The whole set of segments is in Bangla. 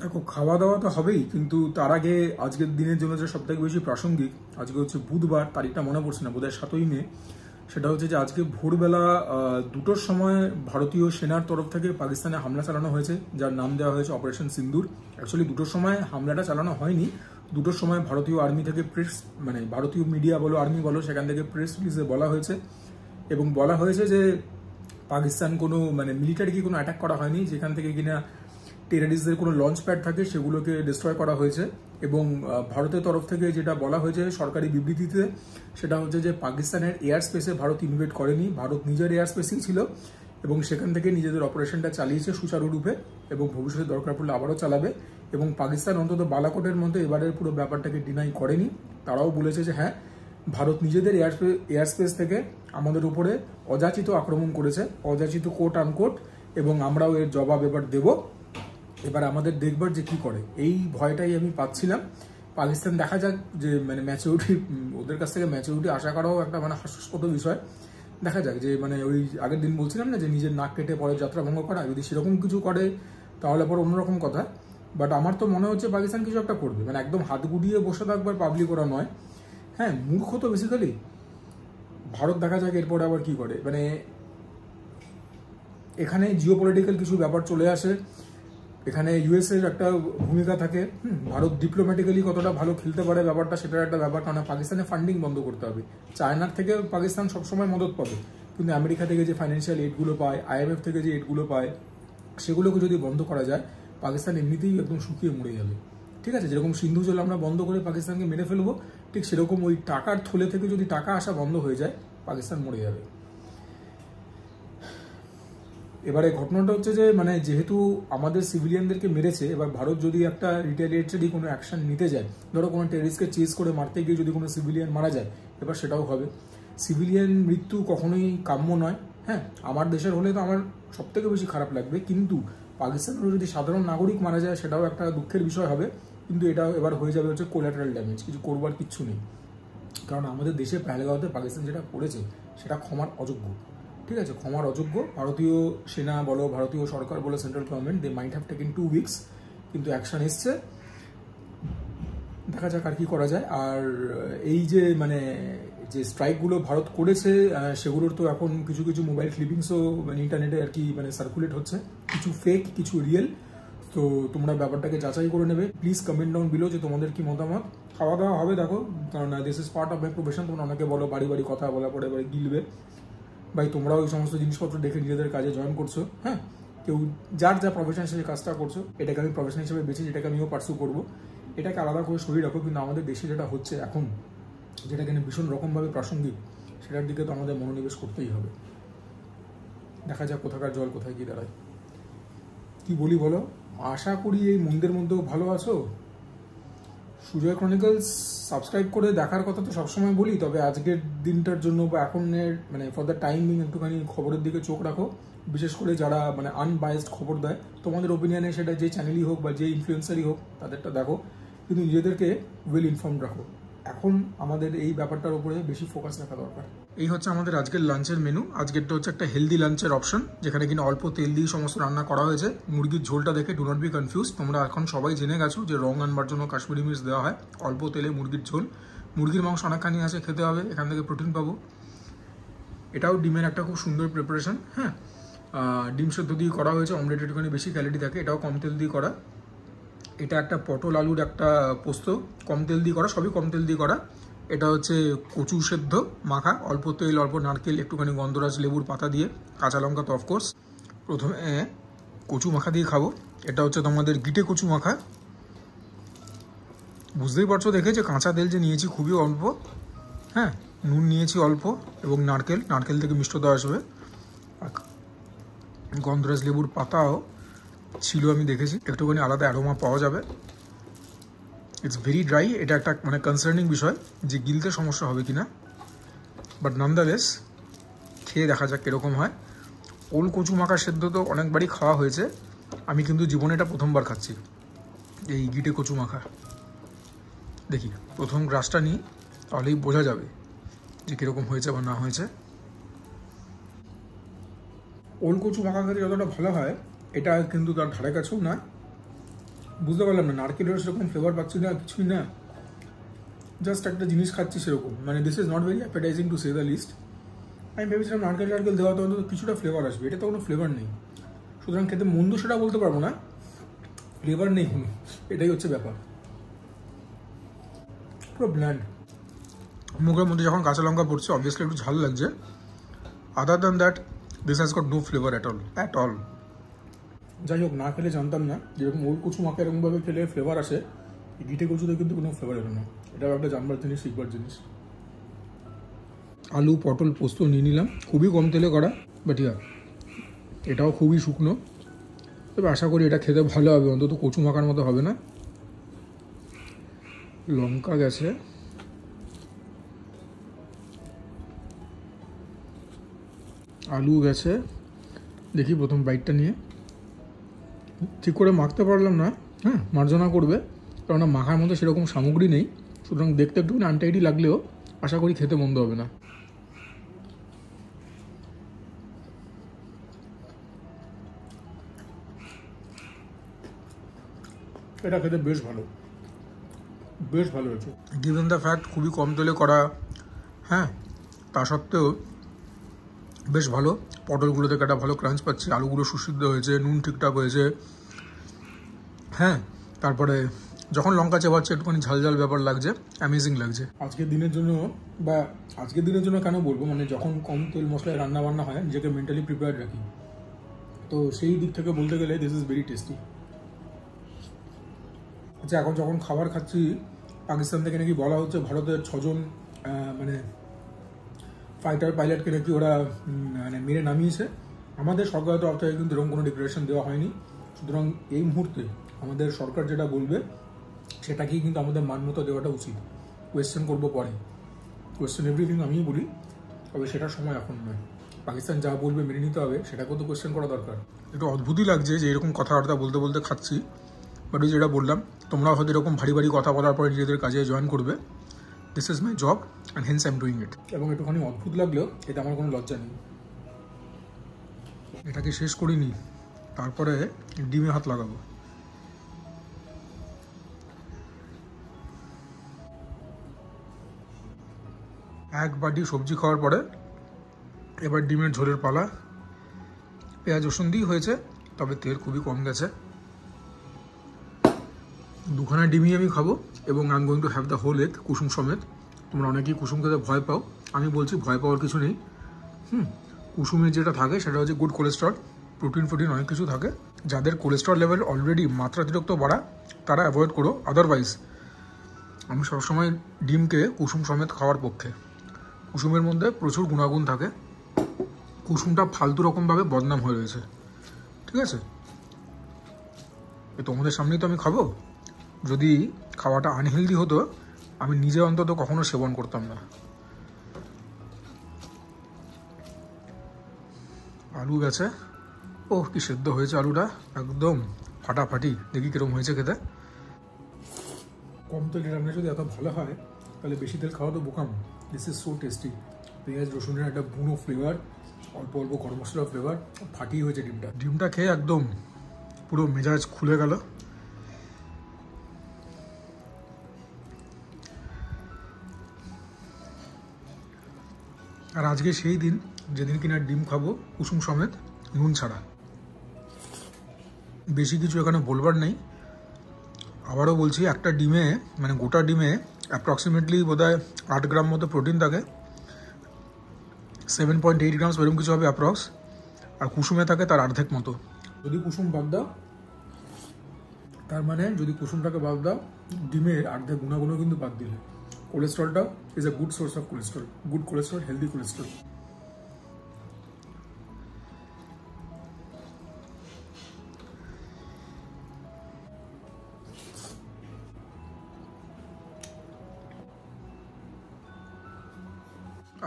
দেখো, খাওয়া দাওয়া তো হবেই, কিন্তু তার আগে আজকের দিনের জন্য যে সবথেকে বেশি প্রাসঙ্গিক, আজকে হচ্ছে বুধবার, তারিখটা মনে পড়ছে না, বোধহয় 7ই মে। সেটা হচ্ছে যে আজকে ভোরবেলা 2টোর সময় ভারতীয় সেনার তরফ থেকে পাকিস্তানে হামলা চালানো হয়েছে, যার নাম দেওয়া হয়েছে অপারেশন সিন্দুর। অ্যাকচুয়ালি 2টোর সময় হামলাটা চালানো হয়নি, 2টোর সময় ভারতীয় আর্মি থেকে প্রেস, মানে ভারতীয় মিডিয়া বলো আর্মি বলো, সেখান থেকে প্রেস রিলিজে বলা হয়েছে এবং বলা হয়েছে যে পাকিস্তান কোনো মানে মিলিটারিকে কোনো অ্যাটাক করা হয়নি, যেখান থেকে কিনা টেরারিস্টদের কোনো লঞ্চ প্যাড থাকে সেগুলোকে ডিস্ট্রয় করা হয়েছে। এবং ভারতের তরফ থেকে যেটা বলা হয়েছে সরকারি বিবৃতিতে, সেটা হচ্ছে যে পাকিস্তানের এয়ার স্পেসে ভারত ইনভেড করেনি, ভারত নিজের এয়ার স্পেসেই ছিল এবং সেখান থেকে নিজেদের অপারেশনটা চালিয়েছে সুচারুরূপে এবং ভবিষ্যতে দরকার পড়লে আবারও চালাবে। এবং পাকিস্তান অন্তত বালাকোটের মধ্যে এবারের পুরো ব্যাপারটাকে ডিনাই করেনি, তারাও বলেছে যে হ্যাঁ, ভারত নিজেদের এয়ার স্পেস থেকে আমাদের উপরে অযাচিত আক্রমণ করেছে, অযাচিত কোট আনকোট, এবং আমরাও এর জবাব এবার দেব। এবার আমাদের দেখবার যে কি করে, এই ভয়টাই আমি পাচ্ছিলাম। পাকিস্তান দেখা যাক, যে মানে ম্যাচুরিটি, ওদের কাছ থেকে ম্যাচুরিটি আশা করাও একটা মানে হাস্যাস্পদ বিষয়। দেখা যাক যে মানে ওই আগের দিন বলছিলাম না যে নিজের নাক কেটে পরে যাত্রা ভঙ্গ করা, যদি সেরকম কিছু করে তাহলে পরে অন্যরকম কথা। বাট আমার তো মনে হচ্ছে পাকিস্তান কিছু একটা করবে, মানে একদম হাত গুটিয়ে বসে থাকবার পাবলিক ওরা নয়। হ্যাঁ, মূর্খ তো বেসিক্যালি ভারত। দেখা যাক এরপরে আবার কি করে। মানে এখানে জিওপলিটিক্যাল কিছু ব্যাপার চলে আসে, এখানে ইউএসএর একটা ভূমিকা থাকে, ভারত ডিপ্লোম্যাটিক্যালি কতটা ভালো খেলতে পারে ব্যাপারটা, সেটার একটা ব্যাপার। কারণ পাকিস্তানের ফান্ডিং বন্ধ করতে হবে। চায়নার থেকে পাকিস্তান সবসময় মদত পাবে, কিন্তু আমেরিকা থেকে যে ফাইন্যান্সিয়াল এইডগুলো পায়, আইএমএফ থেকে যে এইডগুলো পায়, সেগুলোকে যদি বন্ধ করা যায়, পাকিস্তান এমনিতেই একদম শুকিয়ে মরে যাবে। ঠিক আছে, যেরকম সিন্ধু জল আমরা বন্ধ করে পাকিস্তানকে মেরে ফেলবো, ঠিক সেরকম ওই টাকার থলে থেকে যদি টাকা আসা বন্ধ হয়ে যায়, পাকিস্তান মরে যাবে। এবারে ঘটনাটা হচ্ছে যে মানে যেহেতু আমাদের সিভিলিয়ানদেরকে মেরেছে, এবার ভারত যদি একটা রিটেলিয়েটরি কোনো অ্যাকশন নিতে যায়, ধরো কোনো টেররিস্টকে চেজ করে মারতে গিয়ে যদি কোনো সিভিলিয়ান মারা যায়, এবার সেটাও হবে। সিভিলিয়ান মৃত্যু কখনোই কাম্য নয়। হ্যাঁ, আমার দেশের হলে তো আমার সবথেকে বেশি খারাপ লাগবে, কিন্তু পাকিস্তানেরও যদি সাধারণ নাগরিক মারা যায় সেটাও একটা দুঃখের বিষয় হবে। কিন্তু এটাও এবার হয়ে যাবে হচ্ছে কোলাটারাল ড্যামেজ, কিছু করবার কিচ্ছু নেই। কারণ আমাদের দেশে পেহেলগাঁওতে পাকিস্তান যেটা করেছে সেটা ক্ষমার অযোগ্য। ঠিক আছে, ক্ষমার অযোগ্য। ভারতীয় সেনা বলো, ভারতীয় সরকার বলো, central government, they might have taken 2 weeks, কিন্তু অ্যাকশন এসছে। দেখা যাক আর কি করা যায়। আর এই যে মানে যে স্ট্রাইকগুলো ভারত করেছে, সেগুলোর তো এখন কিছু কিছু মোবাইল ক্লিপিংসও মানে ইন্টারনেটে আর কি মানে সার্কুলেট হচ্ছে, কিছু ফেক কিছু রিয়েল। তো তোমরা ব্যাপারটাকে যাচাই করে নেবে। প্লিজ কমেন্ট ডাউন বিলো যে তোমাদের কি মতামত। খাওয়া দাওয়া হবে দেখো, কারণ this is part of my profession. তোমরা অনেকে বলো বাড়ি বাড়ি কথা বলা পরে এবারে গিলবে, ভাই তোমরাও ওই সমস্ত জিনিসপত্র দেখে নিজেদের কাজে জয়েন করছো। হ্যাঁ, কেউ যার যা প্রফেশন হিসেবে কাজটা করছো, এটাকে আমি প্রফেশন হিসেবে বেছি, যেটাকে আমিও পার্সু করবো, এটাকে আলাদা করে শরীর রাখো। কিন্তু আমাদের দেশে যেটা হচ্ছে এখন, যেটা কিনা ভীষণ রকমভাবে প্রাসঙ্গিক, সেটার দিকে তো আমাদের মনোনিবেশ করতেই হবে। দেখা যাক কোথাকার জল কোথায় গিয়ে দাঁড়ায়। কি বলি বলো, আশা করি এই মন্দের মধ্যেও ভালো আছো। সুজয় ক্রনিকলস সাবস্ক্রাইব করে দেখার কথা তো সবসময় বলি, তবে আজকের দিনটার জন্য বা এখনের মানে ফর দ্য টাইমিং একটুখানি খবরের দিকে চোখ রাখো। বিশেষ করে যারা মানে আনবায়াসড খবর দেয়, তোমাদের ওপিনিয়নে সেটা যে চ্যানেলই হোক বা যে ইনফ্লুয়েন্সারই হোক, তাদেরটা দেখো, কিন্তু নিজেদেরকে ওয়েল ইনফর্মড রাখো। এখন আমাদের এই ব্যাপারটার উপরে বেশি ফোকাস রাখা দরকার। এই হচ্ছে আমাদের আজকের লাঞ্চের মেনু। আজকেরটা হচ্ছে একটা হেলদি লাঞ্চের অপশন, যেখানে কিনা অল্প তেল দিয়ে সমস্ত রান্না করা হয়েছে। মুরগির ঝোলটা দেখে ডু নট বি কনফিউজ, তোমরা এখন সবাই জেনে গেছো যে রং আনবার জন্য কাশ্মীরি মির্চ দেওয়া হয়। অল্প তেলে মুরগির ঝোল, মুরগির মাংস অনেকখানি আছে, খেতে হবে, এখান থেকে প্রোটিন পাবো। এটাও ডিমের একটা খুব সুন্দর প্রিপারেশন। হ্যাঁ, ডিম সেদ্ধ দিয়ে করা হয়েছে, অমলেট একটুখানি বেশি ক্যালোরি থাকে, এটাও কম তেল দিয়ে করা। এটা একটা পটল আলুর একটা পোস্ত, কম তেল দিয়ে করা, সবই কম তেল দিয়ে করা। এটা হচ্ছে কচু সেদ্ধ মাখা, অল্প তেল, অল্প নারকেল, একটুখানি গন্ধরাজ লেবুর পাতা দিয়ে, কাঁচা লঙ্কা তো অফকোর্স। প্রথমে কচু মাখা দিয়ে খাবো। এটা হচ্ছে তোমাদের গিটে কচু মাখা। বুঝতেই পারছো দেখে যে কাঁচা তেল যে নিয়েছি খুবই অল্প। হ্যাঁ, নুন নিয়েছি অল্প, এবং নারকেল, নারকেল থেকে মিষ্টতা আসবে। গন্ধরাজ লেবুর পাতাও ছিল, আমি দেখেছি, একটুখানি আলাদা অ্যারোমা পাওয়া যাবে। ইটস ভেরি ড্রাই, এটা একটা মানে কনসার্নিং বিষয় যে গিলতে সমস্যা হবে কিনা, বাট নানদালেস খেয়ে দেখা যাক কীরকম হয়। ওল কচু মাখা সেদ্ধ তো অনেকবারই খাওয়া হয়েছে, আমি কিন্তু জীবনে এটা প্রথমবার খাচ্ছি, এই গিটে কচু মাখা। দেখি প্রথম গ্রাসটা নিই, তাহলেই বোঝা যাবে যে কীরকম হয়েছে বা না হয়েছে। ওল কচু মাখা খেতে যতটা ভালো হয়, এটা কিন্তু তার ধারে কাছেও না। বুঝতে পারলাম না, নারকেলের সেরকম ফ্লেভার পাচ্ছি না, কিছুই না, জাস্ট একটা জিনিস খাচ্ছি সেরকম। মানে this is not very appetising to say the list. আমি ভেবেছিলাম নারকেল দেওয়া তো অন্তত কিছুটা ফ্লেভার আসবে, এটা তো কোনো ফ্লেভার নেই। সুতরাং খেতে মন্দ সেটা বলতে পারবো না, ফ্লেভার নেই কোনো, এটাই হচ্ছে ব্যাপার। পুরো ব্ল্যান্ড। মুখের মধ্যে যখন কাঁচা লঙ্কা পড়ছে অবভিয়াসলি একটু ঝাল লাগছে, other than that this has got no flavour at all. যাই হোক, না খেলে জানতাম না যেরকম ওল কচু মাখা এরকমভাবে খেলে ফ্লেভার আসে, গিটে কচুতে কিন্তু কোনো ফ্লেভার এলো না। এটাও একটা জানবার জিনিস, শিখবার জিনিস। আলু পটল পোস্ত নিয়ে নিলাম, খুবই কম তেলে করা, বাট ইয়া এটাও খুবই শুকনো। তবে আশা করি এটা খেতে ভালো হবে, অন্তত কচু মাখার মতো হবে না। লঙ্কা গেছে, আলু গেছে। দেখি প্রথম বাইটটা নিয়ে, ঠিক করে মাখতে পারলাম না, হ্যাঁ মার্জনা করবে, কারণ মাখার মতো সেরকম সামগ্রী নেই। সুতরাং দেখতে একটু আনটাইডি লাগলেও আশা করি খেতে মন্দ হবে না। এটা খেতে বেশ ভালো, বেশ ভালো হয়েছে গিভেন দ্য ফ্যাক্ট খুবই কম তেলে করা। হ্যাঁ, তা সত্ত্বেও বেশ ভালো। পটলগুলো থেকে একটা ভালো ক্রাঞ্চ পাচ্ছি, আলুগুলো সুসিদ্ধ হয়েছে, নুন ঠিকঠাক হয়েছে। হ্যাঁ, তারপরে যখন লঙ্কা চেবাচ্ছে একটুখানি ঝাল ঝাল ব্যাপার লাগছে, অ্যামেজিং লাগছে। আজকের দিনের জন্য, বা আজকের দিনের জন্য কেন বলবো, মানে যখন কম তেল মশলায় রান্না বান্না হয় নিজেকে মেন্টালি প্রিপেয়ার রাখি, তো সেই দিক থেকে বলতে গেলে দিস ইজ ভেরি টেস্টি। আচ্ছা, এখন যখন খাবার খাচ্ছি, পাকিস্তান থেকে নাকি বলা হচ্ছে ভারতের 6 জন মানে ফাইটার পাইলটকে নাকি ওরা মানে মেরে নামিয়েছে। আমাদের সরকারের তরফ থেকে কিন্তু এরকম কোনো ডিক্লারেশন দেওয়া হয়নি। সুতরাং এই মুহূর্তে আমাদের সরকার যেটা বলবে সেটাকেই কিন্তু আমাদের মান্যতা দেওয়াটা উচিত। কোয়েশ্চেন করবো পরে, কোয়েশ্চেন এভরিথিং আমিই বলি, তবে সেটার সময় এখন নয়। পাকিস্তান যা বলবে মেনে নিতে হবে, সেটাকেও তো কোয়েশ্চেন করা দরকার। একটু অদ্ভুতই লাগছে যে এরকম কথাবার্তা বলতে বলতে খাচ্ছি, বাট ওই যেটা বললাম, তোমরাও হয়তো এরকম ভারী ভারী কথা বলার পরে নিজেদের কাজে জয়েন করবে। This is my job and hence I am doing it. এবং একটুখানি অদ্ভুত লাগলেও এতে আমার কোনো লজ্জা নেই। এটাকে শেষ করিনি, তারপরে ডিমে হাত লাগাবো। এক বাটি সবজি খাওয়ার পরে এবার ডিমের ঝোলের পালা। পেঁয়াজ রসুন দিয়ে হয়েছে, তবে তেল খুবই কম গেছে। 2খানা ডিমই আমি খাবো, এবং I am going to have the whole egg, কুসুম সমেত। তোমরা অনেকেই কুসুম খেতে ভয় পাও, আমি বলছি ভয় পাওয়ার কিছু নেই। কুসুমের যেটা থাকে সেটা হচ্ছে গুড কোলেস্ট্রল, প্রোটিন অনেক কিছু থাকে। যাদের কোলেস্ট্রল লেভেল অলরেডি মাত্রাতিরিক্ত বাড়া, তারা অ্যাভয়েড করো। আদারওয়াইজ আমি সবসময় ডিমকে কুসুম সমেত খাওয়ার পক্ষে। কুসুমের মধ্যে প্রচুর গুণাগুণ থাকে। কুসুমটা ফালতু রকমভাবে বদনাম হয়ে রয়েছে, ঠিক আছে? তোমাদের সামনেই তো আমি খাবো। যদি খাওয়াটা আনহেলদি হতো, আমি নিজে অন্তত কখনো সেবন করতাম না। আলু গেছে, ও কি সেদ্ধ হয়েছে আলুটা, একদম ফাটাফাটি। দেখি কিরকম হয়েছে খেতে। কম তেলের রান্না যদি এত ভালো হয়, তাহলে বেশি তেল খাওয়া তো বোকাম। This is so tasty. পেঁয়াজ রসুনের একটা গুঁড়ো ফ্লেভার, অল্প অল্প গরম মশলার ফ্লেভার, ফাটিয়ে হয়েছে ডিমটা। ডিমটা খেয়ে একদম পুরো মেজাজ খুলে গেল। আর আজকে সেই দিন যেদিন কিনা ডিম খাবো কুসুম সমেত, নুন ছাড়া। বেশি কিছু এখানে বলবার নেই। আবারও বলছি, একটা ডিমে, মানে গোটা ডিমে অ্যাপ্রক্সিমেটলি বোধহয় 8 গ্রাম মতো প্রোটিন থাকে, 7.8 গ্রামস এরকম কিছু হবে অ্যাপ্রক্স। আর কুসুমে থাকে তার অর্ধেক মতো। যদি কুসুম বাদ দাও, তার মানে যদি কুসুমটাকে বাদ দাও, ডিমের অর্ধেক গুণাগুণও কিন্তু বাদ দিলে। কোলেস্ট্রলটা is a good source of cholesterol, good cholesterol, healthy cholesterol.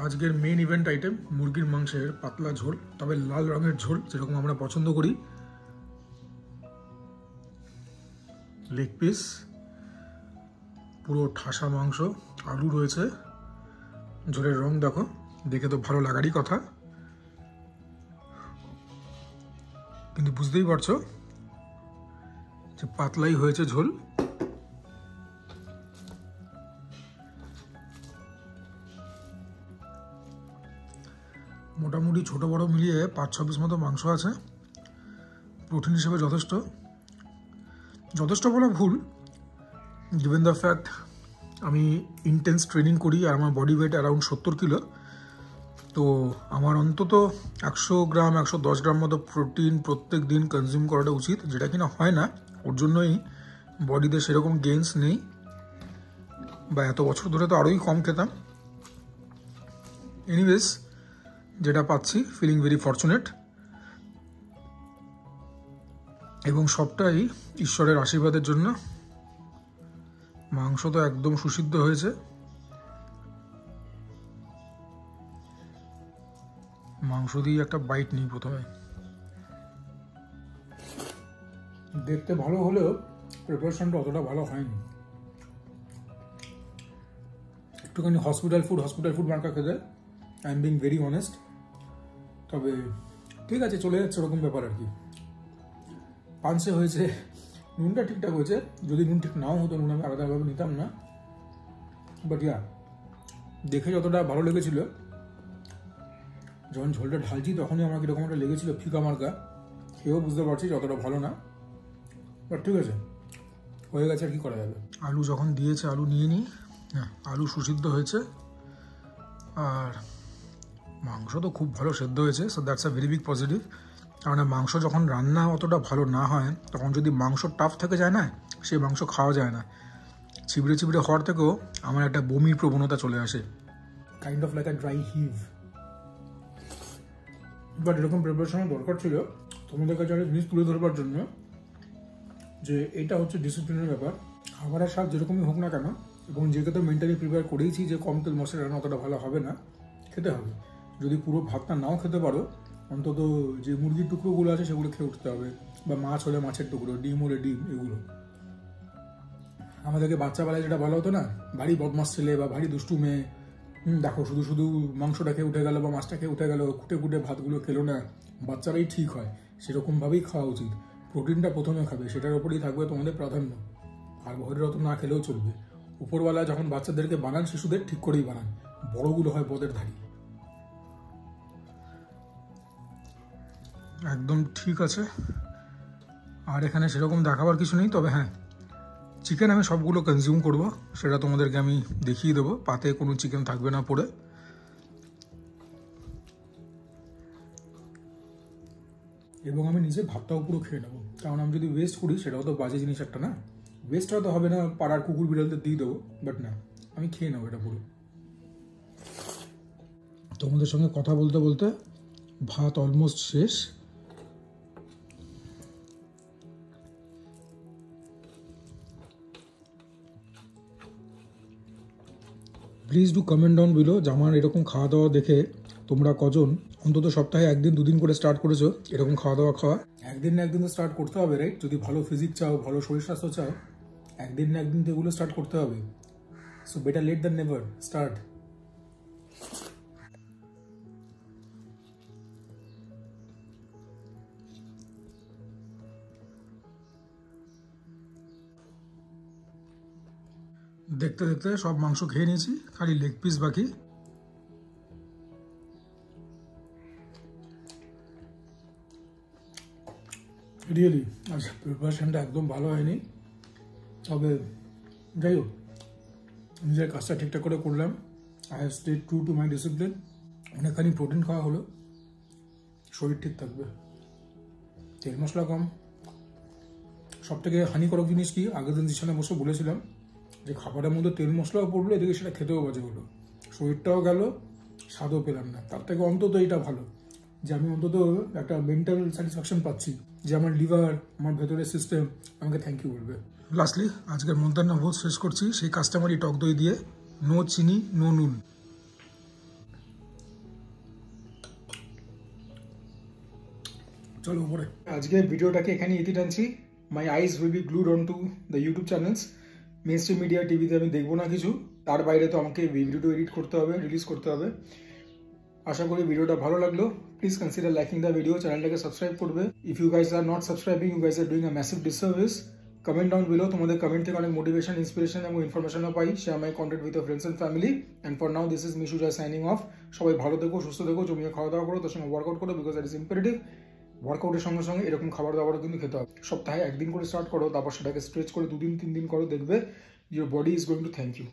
আজকের মেইন ইভেন্ট আইটেম মুরগির মাংসের পাতলা ঝোল, তবে লাল রঙের ঝোল যেরকম আমরা পছন্দ করি। লেগ পিস, পুরো ঠাসা মাংস, আলু রয়েছে। ঝোলের রং দেখো, দেখে তো ভালো লাগারই কথা, কিন্তু বুঝতেই পারছো যে পাতলাই হয়েছে ঝোল। মোটামুটি ছোট বড় মিলিয়ে 5-6 পিস মতো মাংস আছে। প্রোটিন হিসেবে যথেষ্ট, যথেষ্ট বলা ভুল, গিভেন দ্য ফ্যাক্ট আমি ইন্টেন্স ট্রেনিং করি আর আমার বডি ওয়েট অ্যারাউন্ড 70 কিলো। তো আমার অন্তত 100 গ্রাম 110 গ্রাম মতো প্রোটিন প্রত্যেক দিন কনজিউম করাটা উচিত, যেটা কিনা হয় না। ওর জন্যই বডিতে সেরকম গেইনস নেই, বা এত বছর ধরে তো আরোই কম খেতাম। এনিওয়েজ, যেটা পাচ্ছি ফিলিং ভেরি ফর্চুনেট, এবং সবটাই ঈশ্বরের আশীর্বাদের জন্য। মাংস তো একদম সুসিদ্ধ হয়েছে। মাংস দিয়ে একটা বাইট নিই প্রথমে। দেখতে ভালো হলেও প্রিপারেশনটা অতটা ভালো হয়নি। একটুখানি হসপিটাল ফুড মার্কা খেতে, I am being very honest. তবে ঠিক আছে, চলে যাচ্ছে ওরকম ব্যাপার আর কি। পাঞ্চে হয়েছে, নুনটা ঠিকঠাক হয়েছে। যদি নুন ঠিক নাও হতো, নুন আমি আলাদাভাবে নিতাম না। বাট ইয়া, দেখে যতটা ভালো লেগেছিল, যখন ঝোলটা ঢালছি তখনই আমার কিরকম একটা লেগেছিল ফিকা মার্কা। খেয়েও বুঝতে পারছি যতটা ভালো না, বাট ঠিক আছে, হয়ে গেছে, আর কি করা যাবে। আলু যখন দিয়েছে, আলু নিয়ে নিই। হ্যাঁ, আলু সুসিদ্ধ হয়েছে, আর মাংস তো খুব ভালো সেদ্ধ হয়েছে। So that's a very big positive. কারণ মাংস যখন রান্না অতটা ভালো না হয়, তখন যদি মাংস টাফ থেকে যায় না, সেই মাংস খাওয়া যায় না। চিবড়ে চিবড়ে হওয়ার থেকেও আমার একটা বমির প্রবণতা চলে আসে, kind of like a dry heave. But এরকম প্রিপারেশনের দরকার ছিল তোমাদের কাছে একটা জিনিস তুলে ধরবার জন্য, যে এটা হচ্ছে ডিসিপ্লিনের ব্যাপার। খাবারের স্বাদ যেরকমই হোক না কেন, এবং যেহেতু তো মেন্টালি প্রিপেয়ার করেইছি যে কম তেল মশলা রান্না অতটা ভালো হবে না, খেতে হবে। যদি পুরো ভাতটা নাও খেতে পারো, অন্তত যে মুরগির টুকরোগুলো আছে সেগুলো খেয়ে উঠতে হবে, বা মাছ হলে মাছের টুকরো, ডিম হলে ডিম, এগুলো। আমাদেরকে বাচ্চাবেলায় যেটা ভালো হতো না, ভারী বদমাস ছেলে বা ভারী দুষ্টু মেয়ে, দেখো শুধু শুধু মাংসটা খেয়ে উঠে গেল বা মাছটা খেয়ে উঠে গেল, খুঁটে খুঁটে ভাতগুলো খেলো না, বাচ্চারাই ঠিক হয়। সেরকমভাবেই খাওয়া উচিত। প্রোটিনটা প্রথমে খাবে, সেটার উপরেই থাকবে তোমাদের প্রাধান্য। কার্বোহাইড্রেট অত না খেলেও চলবে। উপরওয়ালা যখন বাচ্চাদেরকে বানান, শিশুদের ঠিক করেই বানান, বড়গুলো হয় পদের ধারী। একদম ঠিক আছে। আর এখানে সেরকম দেখাবার কিছু নেই। তবে হ্যাঁ, চিকেন আমি সবগুলো কনজিউম করব, সেটা তোমাদেরকে আমি দেখিয়ে দেবো। পাতে কোনো চিকেন থাকবে না পড়ে। এবং আমি নিজে ভাতটাও পুরো খেয়ে নেবো, কারণ আমি যদি ওয়েস্ট করি সেটাও তো বাজে জিনিস একটা না। ওয়েস্ট হয়তো হবে না, পাড়ার কুকুর বিড়ালদের দিয়ে দেবো, বাট না, আমি খেয়ে নেবো এটা পুরো। তোমাদের সঙ্গে কথা বলতে বলতে ভাত অলমোস্ট শেষ। Please do comment down below যে আমার এরকম খাওয়া দাওয়া দেখে তোমরা কজন অন্তত সপ্তাহে 1 দিন 2 দিন করে স্টার্ট করেছো এরকম খাওয়া দাওয়া খাওয়া। একদিন না একদিন তো স্টার্ট করতে হবে, রাইট? যদি ভালো ফিজিক চাও, ভালো শরীর স্বাস্থ্য চাও, একদিন না একদিন তো এগুলো স্টার্ট করতে হবে। So better late than never, start. দেখতে দেখতে সব মাংস খেয়ে নিয়েছি, খালি লেগ পিস বাকি। রিয়েলি আজ প্রিপারেশনটা একদম ভালো হয়নি, তবে যাই হোক, নিজের কাজটা ঠিকঠাক করে করলাম। I have stayed true to my discipline. অনেকখানি প্রোটিন খাওয়া হলো, শরীর ঠিক থাকবে। তেল মশলা কম। সব থেকে হানিকারক জিনিস কি, আগের দিন জিসানে বসে বলেছিলাম যে খাবারের মধ্যে তেল মশলাও পড়লো, এদিকে সেটা খেতেও বাজে হলো, শরীরটাও গেল, স্বাদও পেলাম না। তার থেকে অন্তত এটা ভালো যে আমি অন্তত একটা মেন্টাল স্যাটিসফ্যাকশন পাচ্ছি যে আমার লিভার, আমার ভেতরের সিস্টেম আমাকে থ্যাংক ইউ বলবে। লাস্টলি আজকের মধ্যাহ্ন ভোজ শেষ করছি সেই কাস্টমারি টক দই দিয়ে, নো চিনি নো নুন। চলো উপরে। আজকে ভিডিওটাকে এখানে ইতি টানছি। My eyes will be glued on to the YouTube channels. Mainstream media টিভিতে আমি দেখবো না কিছু, তার বাইরে তো আমাকে ভিডিওটা এডিট করতে হবে, রিলিজ করতে হবে। আশা করি ভিডিওটা ভালো লাগলো। Please consider liking the video, চ্যানেলটাকে সাবস্ক্রাইব করবে। If you guys are not subscribing, you guys are doing a massive disservice. Comment down below, তোমাদের কমেন্ট থেকে অনেক মোটিভেশন, ইন্সপিরেশন এবং ইনফরমেশনও পাই। Share my content with friends and family. And for now this is Mishu Joy signing off. সবাই ভালো থেকো, সুস্থ থেকো, জমিয়ে খাওয়া দাওয়া করো, তার সঙ্গে ওয়ার্কআউট করো, বিকজ দ্যাট ইজ ইম্পারেটিভ। ওয়ার্কআউটের সঙ্গে সঙ্গে এরকম খাবার দাবারও কিন্তু খেতে হবে। সপ্তাহে 1 দিন করে স্টার্ট করো, তারপর সেটাকে স্ট্রেচ করে 2 দিন 3 দিন করো, দেখবে your body is going to thank you.